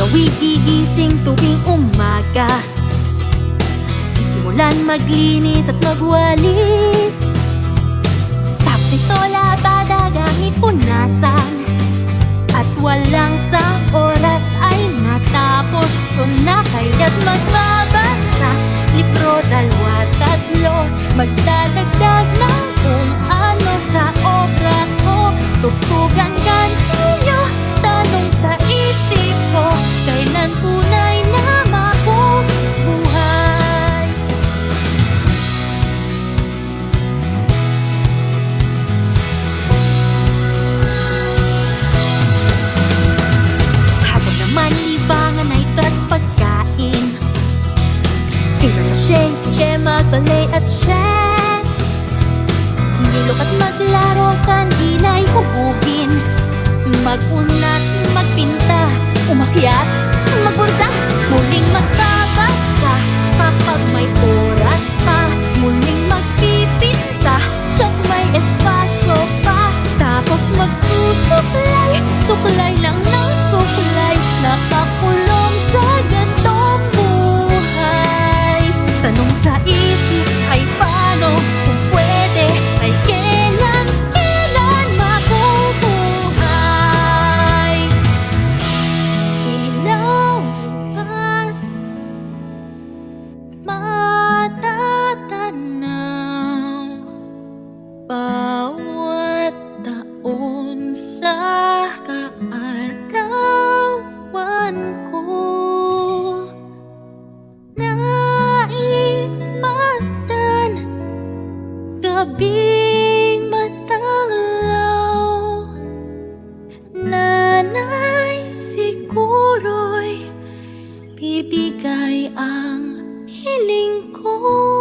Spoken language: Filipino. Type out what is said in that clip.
Ako'y gigising tuwing umaga, sisimulan maglinis at magwalis. Tapos ito labada gamit punasan, at walang sang oras ay natapos ko na. Kaya't magbabasa, libro, dalawa, tatlo, magdadagdag ng kung ano sa obra ko. Tugtugan ganchilyo, tanong sa isip ko, kailan tunay na mabubuhay? Hapon naman libangan ay trats pagkain, pinamasyeng, sige magbalay at chess. Nilok at maglaro, kandila'y hubugin, mag-unat, magpinta, umakyat, magburda, muling magbabasa, kapag may oras pa, muling magpipinta, tsak may espasyo pa. Tapos magsusuklay, suklay lang ng suklay, nakakulong sa gantong buhay. Tanong sa isip ay paano, kung pwede ay kailan mabubuhay? Ilaw bukas, matatanaw, bawat taon sa kaarawan ko. Nais masdan, gabing matanglaw, nanay siguro'y bibigay ang hiling ko.